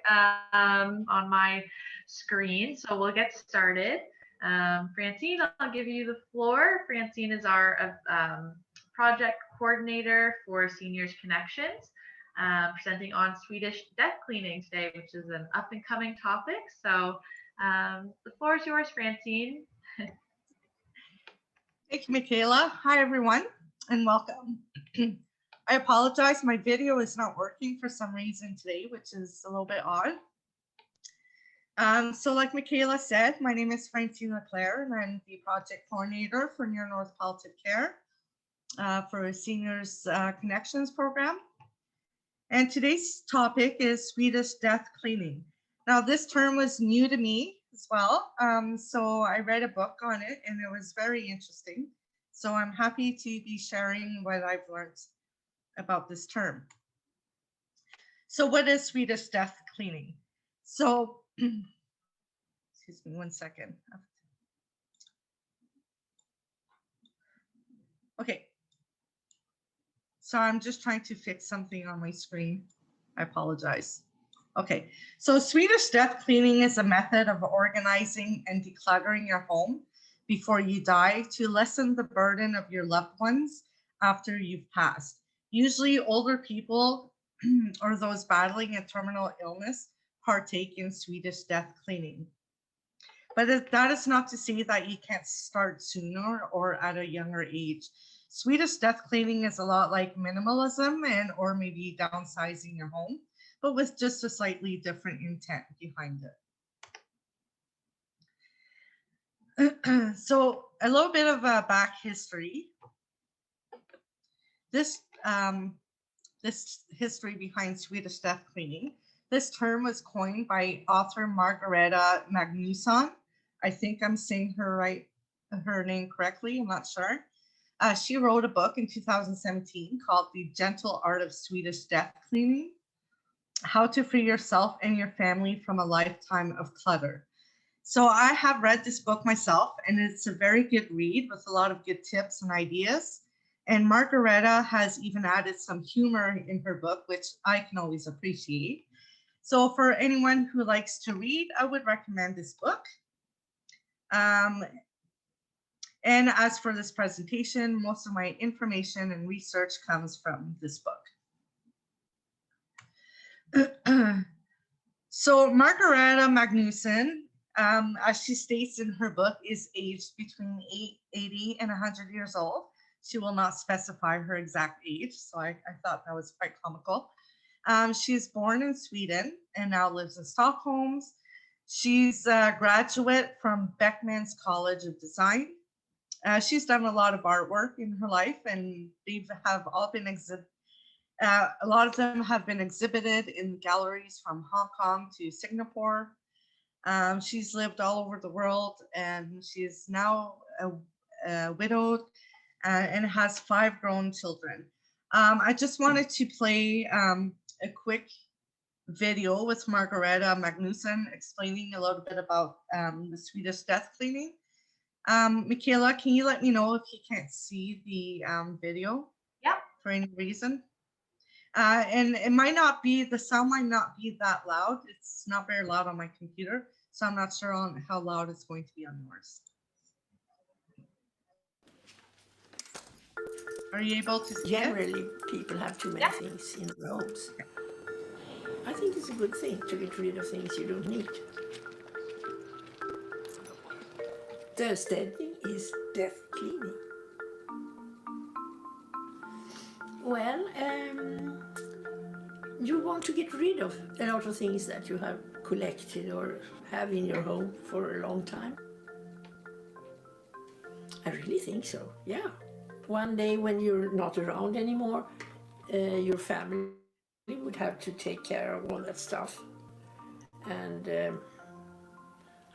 on my screen, so we'll get started. Francine, I'll give you the floor. Francine is our project coordinator for Seniors Connections, presenting on Swedish death cleaning today, which is an up and coming topic. So the floor is yours, Francine. Thank you, Michaela. Hi, everyone, and welcome. I apologize, my video is not working for some reason today, which is a little bit odd. So like Michaela said, my name is Francine Leclerc, and I'm the project coordinator for Near North Palliative Care for Seniors Connections program. And today's topic is Swedish death cleaning. Now, this term was new to me as well, so I read a book on it, and it was very interesting. So I'm happy to be sharing what I've learned about this term. So what is Swedish death cleaning? So, excuse me one second. Okay. So I'm just trying to fix something on my screen. I apologize. Okay, so Swedish death cleaning is a method of organizing and decluttering your home before you die to lessen the burden of your loved ones after you've passed. Usually older people or those battling a terminal illness partake in Swedish death cleaning. But that is not to say that you can't start sooner or at a younger age. Swedish death cleaning is a lot like minimalism or maybe downsizing your home, but with just a slightly different intent behind it. So a little bit of a back history. This history behind Swedish death cleaning. This term was coined by author Margareta Magnusson. I think I'm saying her name correctly, I'm not sure. She wrote a book in 2017 called The Gentle Art of Swedish Death Cleaning: How to Free Yourself and Your Family from a Lifetime of Clutter. So I have read this book myself, and it's a very good read with a lot of good tips and ideas. And Margareta has even added some humor in her book, which I can always appreciate. So for anyone who likes to read, I would recommend this book. And as for this presentation, most of my information and research comes from this book. So Margareta Magnusson, as she states in her book, is aged between 80 and 100 years old. She will not specify her exact age, so I thought that was quite comical. She is born in Sweden and now lives in Stockholm. She's a graduate from Beckmans College of Design. She's done a lot of artwork in her life, and they have all been a lot of them have been exhibited in galleries from Hong Kong to Singapore. She's lived all over the world, and she's now widowed and has 5 grown children. I just wanted to play a quick video with Margareta Magnusson explaining a little bit about the Swedish death cleaning. Michaela, can you let me know if you can't see the video? Yep. For any reason? And it might not be, the sound might not be that loud. It's not very loud on my computer, so I'm not sure on how loud it's going to be on yours. Are you able to see Generally, it? people have too many things in their homes. I think it's a good thing to get rid of things you don't need. The steading is death cleaning. Well, you want to get rid of a lot of things that you have collected or have in your home for a long time. I really think so, yeah. One day when you're not around anymore, your family would have to take care of all that stuff. And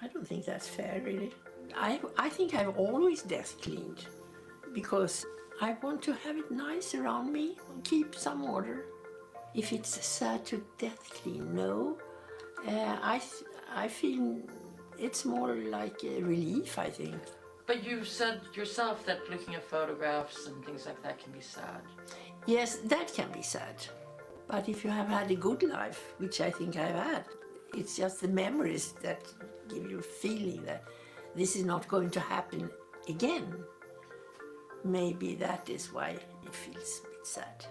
I don't think that's fair, really. I think I've always death cleaned because I want to have it nice around me and keep some order. If it's sad to death clean, no. I feel it's more like a relief, I think. But you said yourself that looking at photographs and things like that can be sad. Yes, that can be sad. But if you have had a good life, which I think I've had, it's just the memories that give you a feeling that this is not going to happen again. Maybe that is why it feels a bit sad.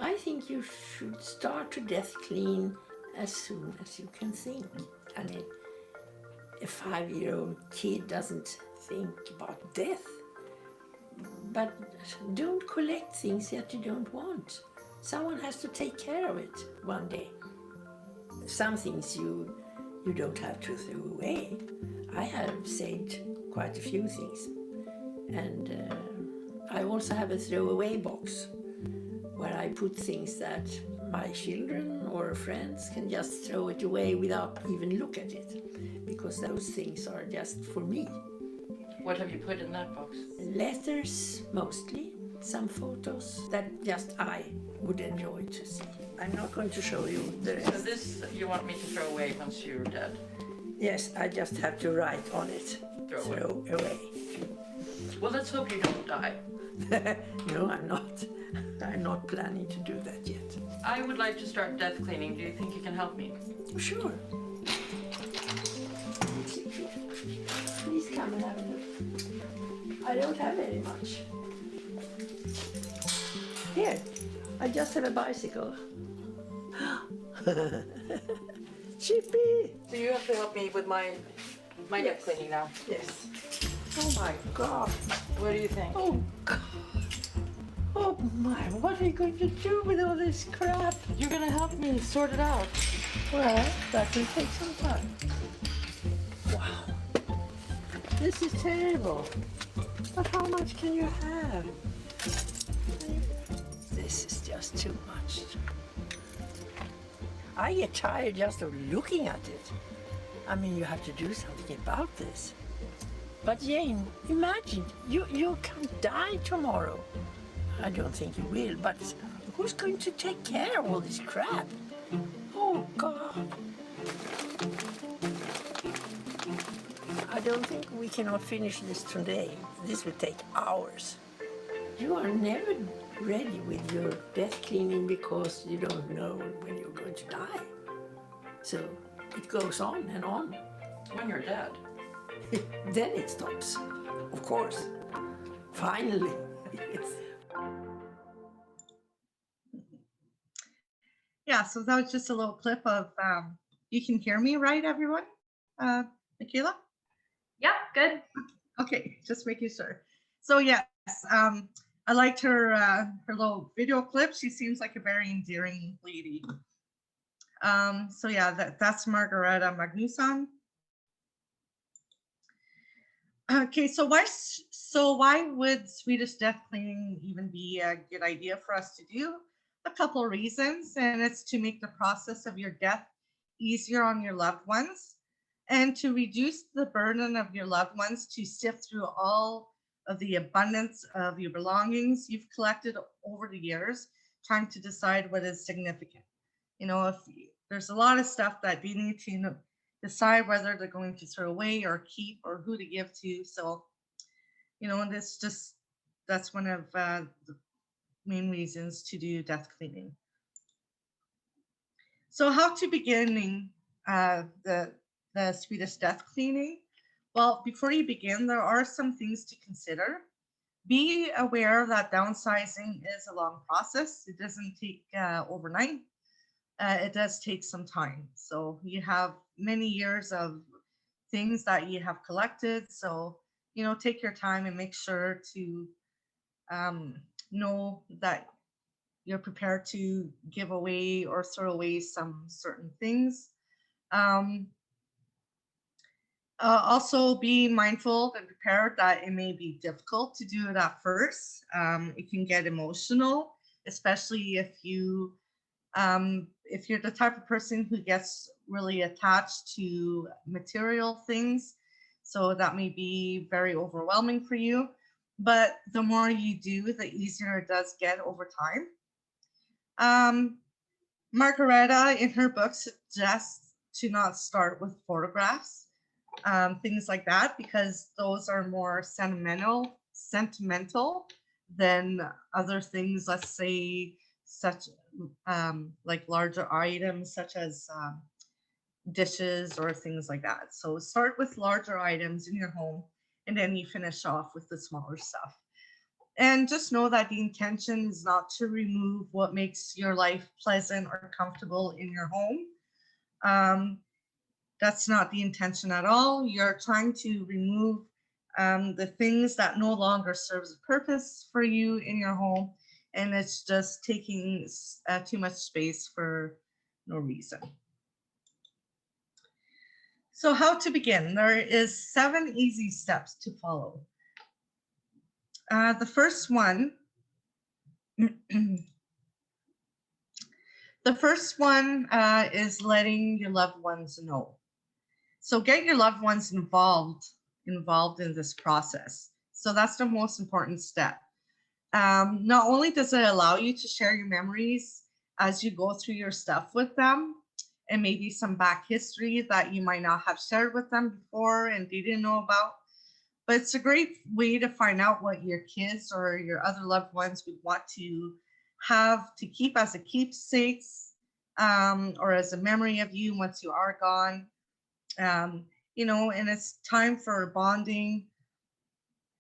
I think you should start to death clean as soon as you can think. I mean, a 5-year-old kid doesn't think about death. But don't collect things that you don't want. Someone has to take care of it one day. Some things you don't have to throw away. I have saved quite a few things. And I also have a throwaway box where I put things that my children or friends can just throw it away without even look at it, because those things are just for me. What have you put in that box? Letters, mostly. Some photos that just I would enjoy to see. I'm not going to show you the rest. So this you want me to throw away once you're dead? Yes, I just have to write on it. Throw away. Well, let's hope you don't die. No, I'm not. I'm not planning to do that yet. I would like to start death cleaning. Do you think you can help me? Sure. Please come and have a look. I don't have very much. Here, I just have a bicycle. Chippy! So you have to help me with my death cleaning now. Yes. Oh my God. What do you think? Oh God. Oh my, what are you going to do with all this crap? You're gonna help me sort it out. Well, that will take some time. Wow. This is terrible. But how much can you have? This is just too much. I get tired just of looking at it. I mean, you have to do something about this. But Jane, imagine, you can die tomorrow. I don't think you will, but who's going to take care of all this crap? Oh, God. I don't think we cannot finish this today. This will take hours. You are never ready with your death cleaning because you don't know when you're going to die. So it goes on and on. When you're dead. Then it stops, of course. Finally. Yes. Yeah, so that was just a little clip of, you can hear me, right, everyone? Michaela? Yep, good. Okay, just making sure. So yes, I liked her little video clip. She seems like a very endearing lady. So yeah, that's Margareta Magnusson. Okay, so why would Swedish death cleaning even be a good idea for us to do? A couple of reasons, and it's to make the process of your death easier on your loved ones, and to reduce the burden of your loved ones to sift through all of the abundance of your belongings you've collected over the years, trying to decide what is significant. You know, if there's a lot of stuff that you need to decide whether they're going to throw away or keep or who to give to. So, you know, that's one of the main reasons to do death cleaning. So how to begin the Swedish death cleaning? Well, before you begin, there are some things to consider. Be aware that downsizing is a long process. It doesn't take overnight. It does take some time. So you have many years of things that you have collected. So, you know, take your time and make sure to know that you're prepared to give away or throw away some certain things. Also be mindful and prepared that it may be difficult to do it at first. It can get emotional, especially if you're the type of person who gets really attached to material things. So that may be very overwhelming for you. But the more you do, the easier it does get over time. Margareta in her book suggests to not start with photographs, things like that, because those are more sentimental than other things, let's say, such like larger items such as dishes or things like that. So start with larger items in your home, and then you finish off with the smaller stuff. And just know that the intention is not to remove what makes your life pleasant or comfortable in your home. Um, that's not the intention at all. You're trying to remove the things that no longer serves a purpose for you in your home, and it's just taking too much space for no reason. So how to begin? There is 7 easy steps to follow. The first one, is letting your loved ones know. So get your loved ones involved in this process. So that's the most important step. Not only does it allow you to share your memories as you go through your stuff with them, and maybe some back history that you might not have shared with them before and they didn't know about, but it's a great way to find out what your kids or your other loved ones would want to have to keep as a keepsakes, or as a memory of you once you are gone. And it's time for bonding.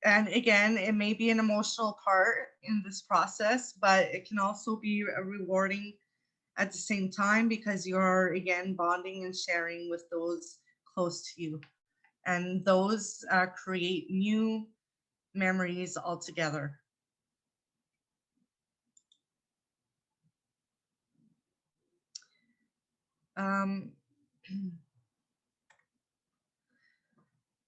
And again, it may be an emotional part in this process, but it can also be a rewarding at the same time, because you're again bonding and sharing with those close to you. And those create new memories altogether. Um,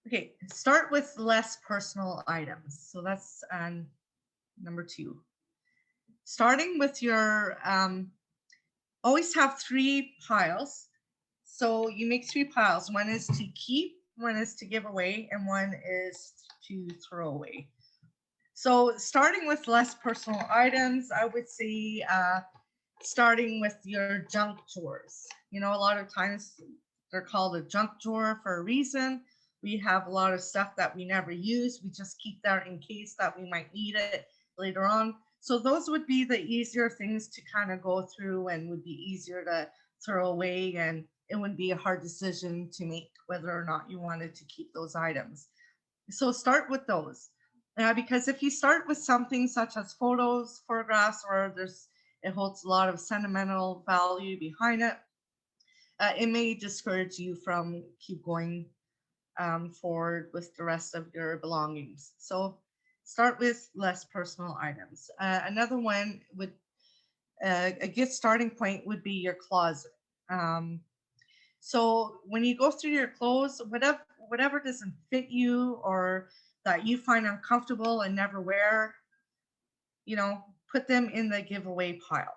okay, start with less personal items. So that's number 2. Starting with your, always have 3 piles. So you make 3 piles. One is to keep, one is to give away, and one is to throw away. So starting with less personal items, I would say starting with your junk drawers. A lot of times they're called a junk drawer for a reason. We have a lot of stuff that we never use. We just keep that in case that we might need it later on. So those would be the easier things to kind of go through and would be easier to throw away, and it wouldn't be a hard decision to make whether or not you wanted to keep those items. So start with those. Because if you start with something such as photographs, or it holds a lot of sentimental value behind it, it may discourage you from keep going forward with the rest of your belongings. So start with less personal items. Another one would, a good starting point would be your closet. So when you go through your clothes, whatever doesn't fit you or that you find uncomfortable and never wear, put them in the giveaway pile.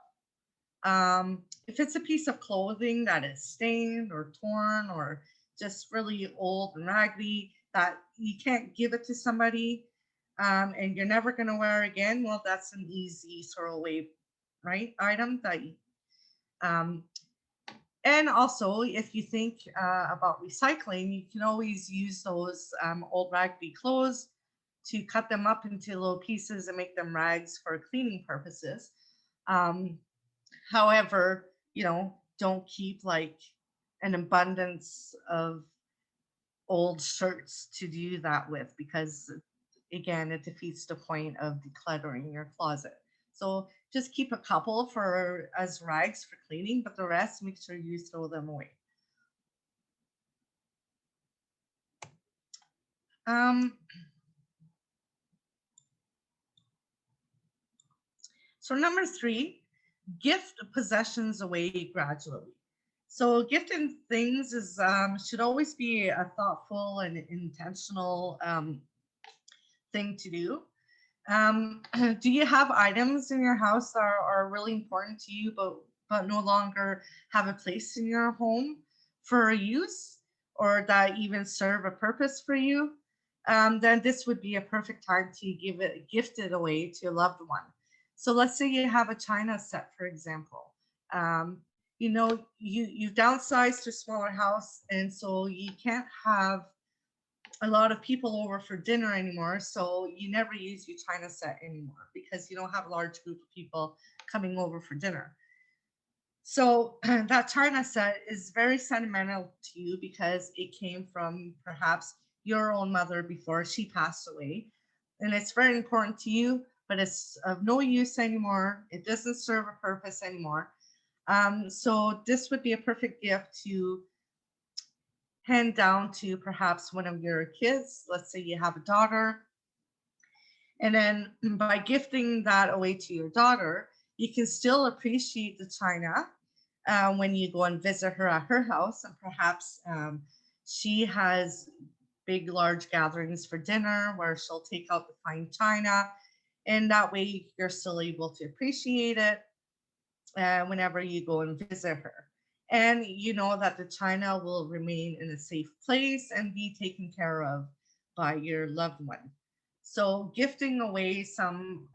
If it's a piece of clothing that is stained or torn or just really old and raggedy that you can't give it to somebody, and you're never going to wear again, well, that's an easy throwaway, right, item that you, and also, if you think about recycling, you can always use those old raggedy clothes to cut them up into little pieces and make them rags for cleaning purposes. However, don't keep like an abundance of old shirts to do that with, because again, it defeats the point of decluttering your closet. So just keep a couple for as rags for cleaning, but the rest, make sure you throw them away. So number 3, gift possessions away gradually. So gifting things is should always be a thoughtful and intentional thing to do. Do you have items in your house that are really important to you, but no longer have a place in your home for use, or that even serve a purpose for you? Then this would be a perfect time to gift it away to a loved one. So let's say you have a china set, for example. You've downsized to a smaller house, and so you can't have a lot of people over for dinner anymore, so you never use your china set anymore because you don't have a large group of people coming over for dinner. So that china set is very sentimental to you because it came from perhaps your own mother before she passed away. And it's very important to you, but it's of no use anymore. It doesn't serve a purpose anymore. So this would be a perfect gift to hand down to perhaps one of your kids. Let's say you have a daughter, and then by gifting that away to your daughter, you can still appreciate the china when you go and visit her at her house. And perhaps she has big, large gatherings for dinner where she'll take out the fine china. And that way you're still able to appreciate it whenever you go and visit her. And you know that the china will remain in a safe place and be taken care of by your loved one. So, gifting away some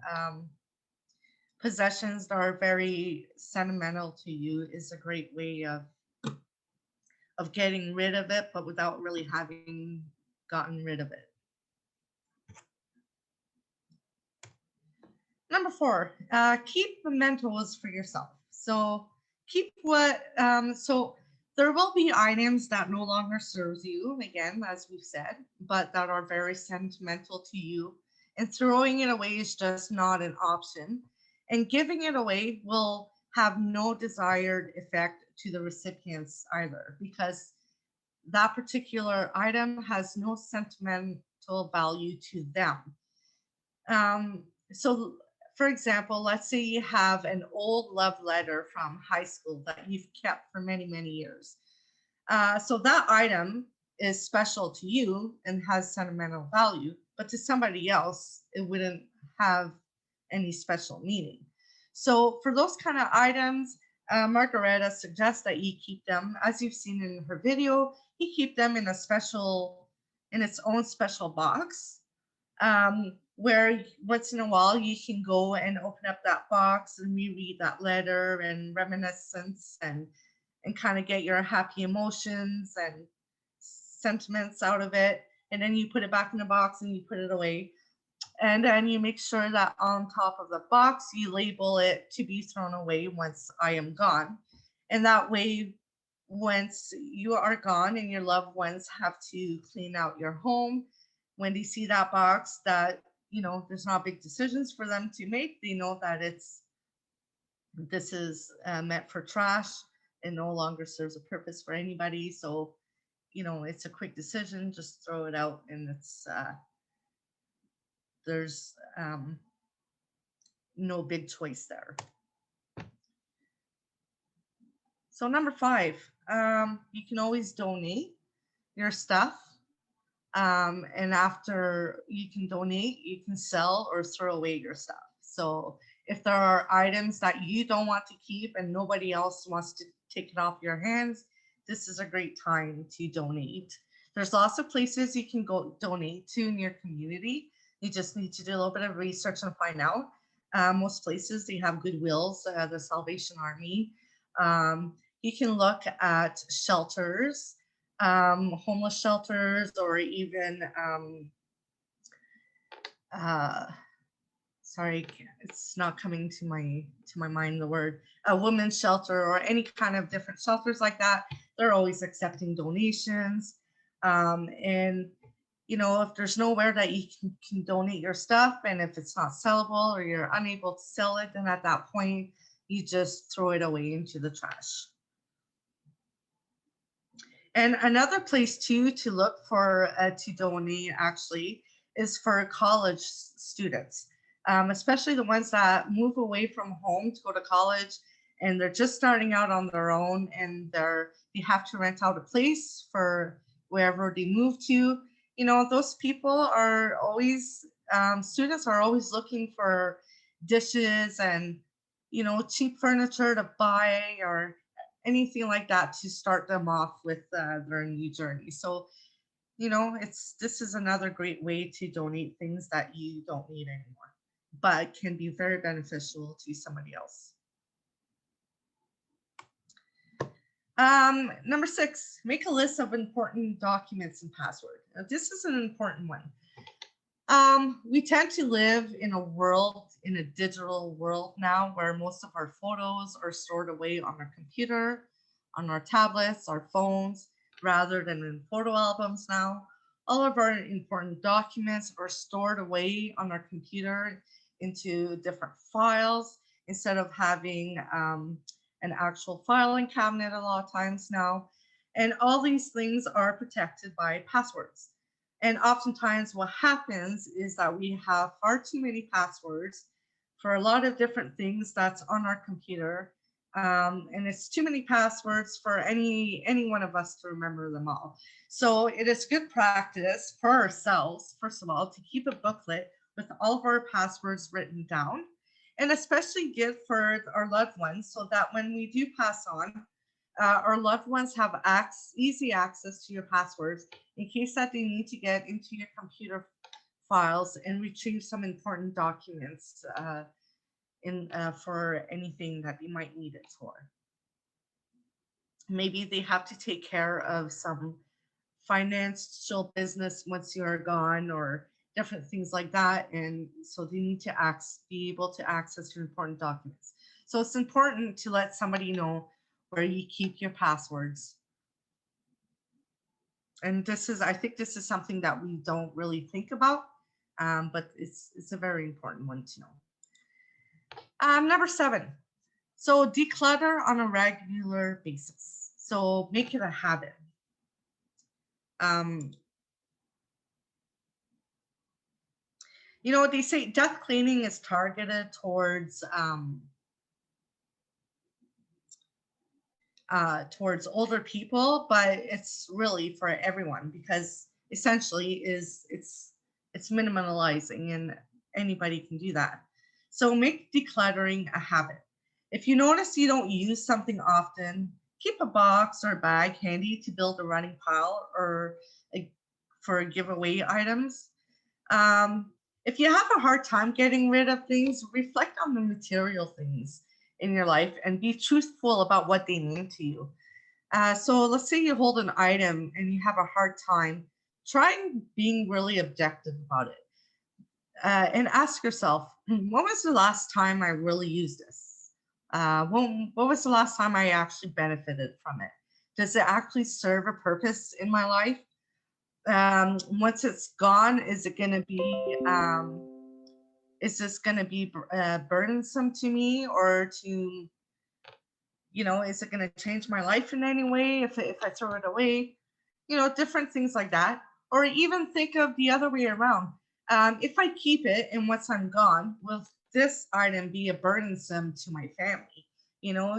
possessions that are very sentimental to you is a great way of getting rid of it, but without really having gotten rid of it. Number 4, keep mementos for yourself. So keep so there will be items that no longer serves you, again, as we've said, but that are very sentimental to you. And throwing it away is just not an option. And giving it away will have no desired effect to the recipients either, because that particular item has no sentimental value to them. So, for example, let's say you have an old love letter from high school that you've kept for many, many years. So that item is special to you and has sentimental value, but to somebody else, it wouldn't have any special meaning. So for those kind of items, Margareta suggests that you keep them, as you've seen in her video, you keep them in in its own special box, where once in a while you can go and open up that box and reread that letter and reminiscence and kind of get your happy emotions and sentiments out of it. And then you put it back in the box and you put it away. And then you make sure that on top of the box, you label it to be thrown away once I am gone. And that way, once you are gone and your loved ones have to clean out your home, when they see that box, that, you know, there's not big decisions for them to make, they know that this is meant for trash and no longer serves a purpose for anybody. So, you know, it's a quick decision, just throw it out, and there's no big choice there. So number 5, you can always donate your stuff. And after you can donate, you can sell or throw away your stuff. So if there are items that you don't want to keep and nobody else wants to take it off your hands, this is a great time to donate. There's lots of places you can go donate to in your community. You just need to do a little bit of research and find out. Most places, they have Goodwills, the Salvation Army. You can look at shelters, homeless shelters, or even sorry, it's not coming to my mind the word, a women's shelter, or any kind of different shelters like that. They're always accepting donations. And you know, if there's nowhere that you can donate your stuff, and if it's not sellable or you're unable to sell it, then at that point you just throw it away into the trash. And another place too to look for to donate actually is for college students, especially the ones that move away from home to go to college, and they're just starting out on their own, and they have to rent out a place for wherever they move to. You know, those people are always students are always looking for dishes and, you know, cheap furniture to buy or anything like that to start them off with their new journey. So, you know, this is another great way to donate things that you don't need anymore, but can be very beneficial to somebody else. Number 6, make a list of important documents and password. Now, this is an important one. We tend to live in a digital world now, where most of our photos are stored away on our computer, on our tablets, our phones, rather than in photo albums now. All of our important documents are stored away on our computer into different files instead of having an actual filing cabinet a lot of times now. And all these things are protected by passwords. And oftentimes what happens is that we have far too many passwords for a lot of different things that's on our computer. And it's too many passwords for any one of us to remember them all. So it is good practice for ourselves, first of all, to keep a booklet with all of our passwords written down, and especially good for our loved ones, so that when we do pass on, our loved ones have easy access to your passwords in case that they need to get into your computer files and retrieve some important documents for anything that they might need it for. Maybe they have to take care of some financial business once you're gone, or different things like that, and so they need to be able to access your important documents. So it's important to let somebody know where you keep your passwords. And I think this is something that we don't really think about, but it's a very important one to know. Number 7, so declutter on a regular basis. So make it a habit. They say death cleaning is targeted towards older people, but it's really for everyone, because essentially it's minimalizing, and anybody can do that. So make decluttering a habit. If you notice you don't use something often, keep a box or a bag handy to build a running pile, or for giveaway items. If you have a hard time getting rid of things, reflect on the material things in your life and be truthful about what they mean to you. So let's say you hold an item and you have a hard time, try being really objective about it. And ask yourself, when was the last time I really used this? What was the last time I actually benefited from it? Does it actually serve a purpose in my life? Once it's gone, is this going to be burdensome to me, or to, is it going to change my life in any way if I throw it away? Different things like that. Or even think of the other way around. If I keep it and once I'm gone, will this item be a burdensome to my family?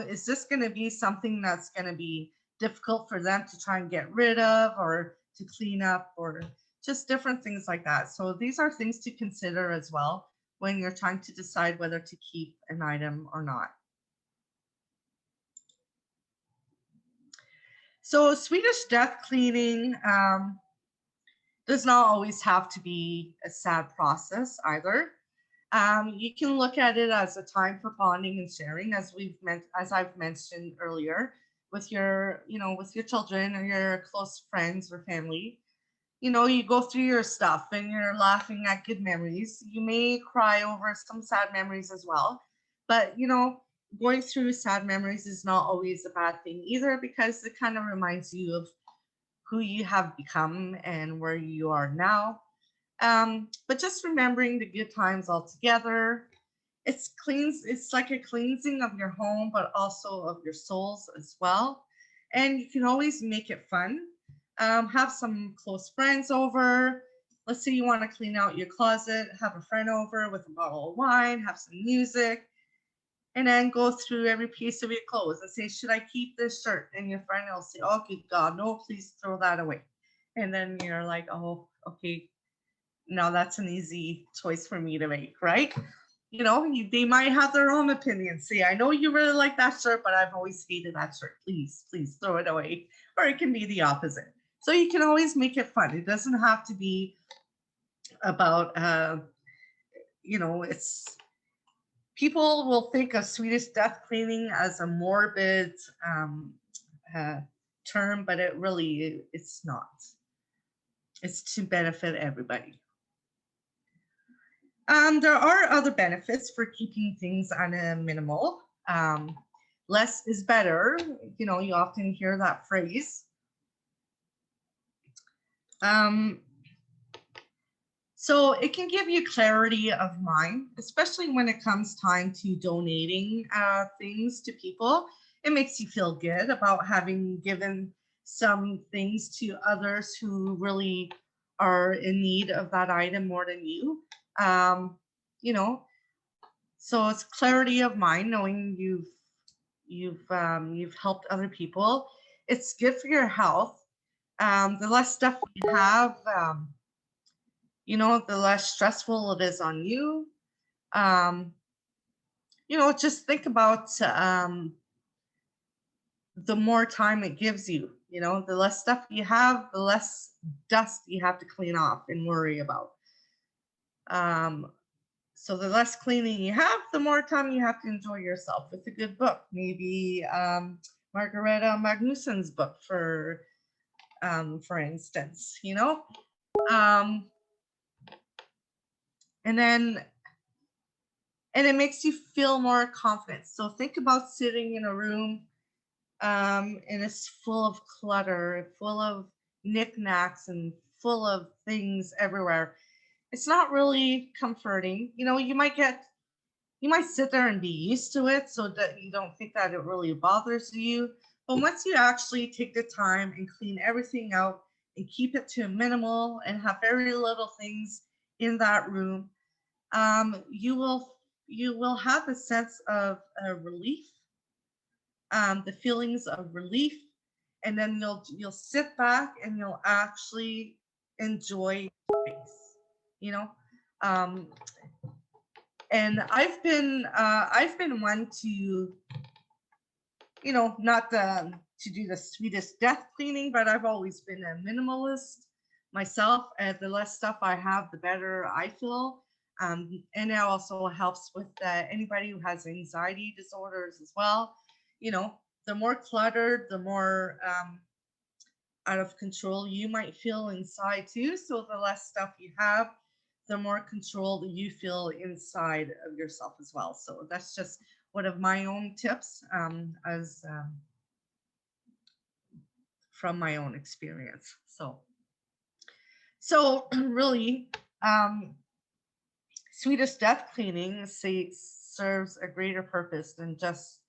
Is this going to be something that's going to be difficult for them to try and get rid of, or to clean up, or just different things like that. So these are things to consider as well when you're trying to decide whether to keep an item or not. So Swedish death cleaning does not always have to be a sad process either. You can look at it as a time for bonding and sharing, as I've mentioned earlier, with your children or your close friends or family. You go through your stuff and you're laughing at good memories. You may cry over some sad memories as well, but going through sad memories is not always a bad thing either, because it kind of reminds you of who you have become and where you are now. But just remembering the good times all together. It's like a cleansing of your home, but also of your souls as well. And you can always make it fun. Have some close friends over. Let's say you want to clean out your closet, have a friend over with a bottle of wine, have some music, and then go through every piece of your clothes and say, should I keep this shirt? And your friend will say, oh, good God, no, please throw that away. And then you're like, oh, okay, now that's an easy choice for me to make, right? They might have their own opinions. Say, I know you really like that shirt, but I've always hated that shirt. Please throw it away. Or it can be the opposite. So you can always make it fun. It doesn't have to be about, it's, people will think of Swedish death cleaning as a morbid term, but it's not. It's to benefit everybody. There are other benefits for keeping things on a minimal. Less is better. You know, you often hear that phrase. So it can give you clarity of mind, especially when it comes time to donating things to people. It makes you feel good about having given some things to others who really are in need of that item more than you. You know, so it's clarity of mind, knowing you've helped other people. It's good for your health. The less stuff you have, you know, the less stressful it is on you. You know, just think about the more time it gives you. You know, the less stuff you have, the less dust you have to clean off and worry about. So the less cleaning you have, the more time you have to enjoy yourself with a good book. Maybe Margareta Magnussen's book, for instance, you know. And it makes you feel more confident. So think about sitting in a room and it's full of clutter, full of knickknacks and full of things everywhere. It's not really comforting. You know, you might sit there and be used to it so that you don't think that it really bothers you. But once you actually take the time and clean everything out and keep it to a minimal and have very little things in that room, you will have a sense of relief, the feelings of relief, and then you'll sit back and you'll actually enjoy space, you know. And I've been one to, you know, not to do the Swedish death cleaning, but I've always been a minimalist myself. The less stuff I have, the better I feel. And it also helps with anybody who has anxiety disorders as well. You know, the more cluttered, the more out of control you might feel inside too. So the less stuff you have, the more control that you feel inside of yourself as well. So that's just one of my own tips as from my own experience. So really, Swedish death cleaning serves a greater purpose than just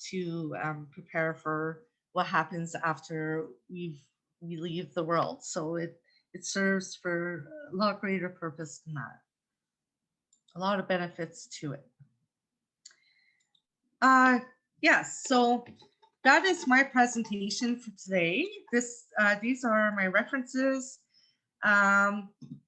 to prepare for what happens after we leave the world. So it serves for a lot greater purpose than that. A lot of benefits to it. Yes, so that is my presentation for today. These are my references.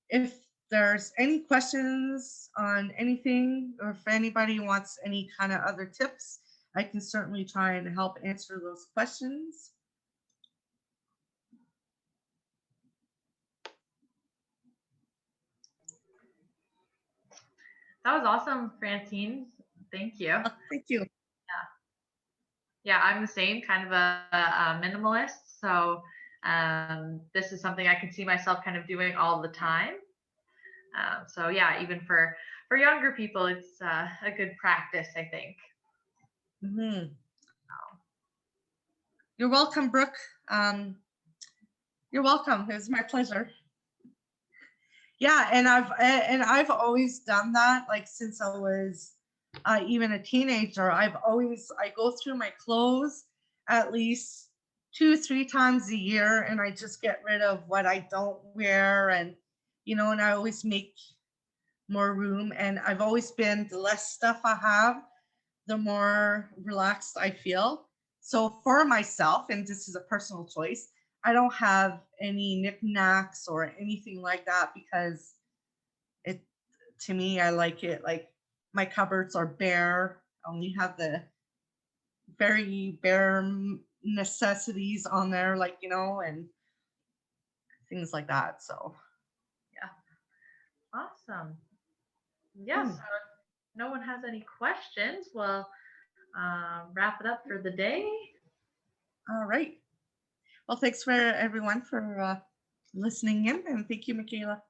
If there's any questions on anything, or if anybody wants any kind of other tips, I can certainly try and help answer those questions. That was awesome, Francine. Thank you. Thank you. Yeah, I'm the same, kind of a minimalist. So this is something I can see myself kind of doing all the time. So yeah, even for younger people, it's a good practice, I think. Mm-hmm. You're welcome, Brooke. You're welcome. It was my pleasure. Yeah, and I've always done that, like since I was even a teenager. I go through my clothes at least 2-3 times a year, and I just get rid of what I don't wear, and you know, and I always make more room. And I've always been, the less stuff I have, the more relaxed I feel. So for myself, and this is a personal choice, I don't have any knickknacks or anything like that, because to me, I like it like my cupboards are bare. I only have the very bare necessities on there, like, you know, and things like that. So yeah, awesome. Yes. So if no one has any questions, we'll wrap it up for the day. All right. Well, thanks for everyone for listening in, and thank you, Michaela.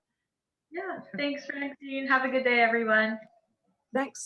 Yeah. Thanks, Francine. Have a good day, everyone. Thanks.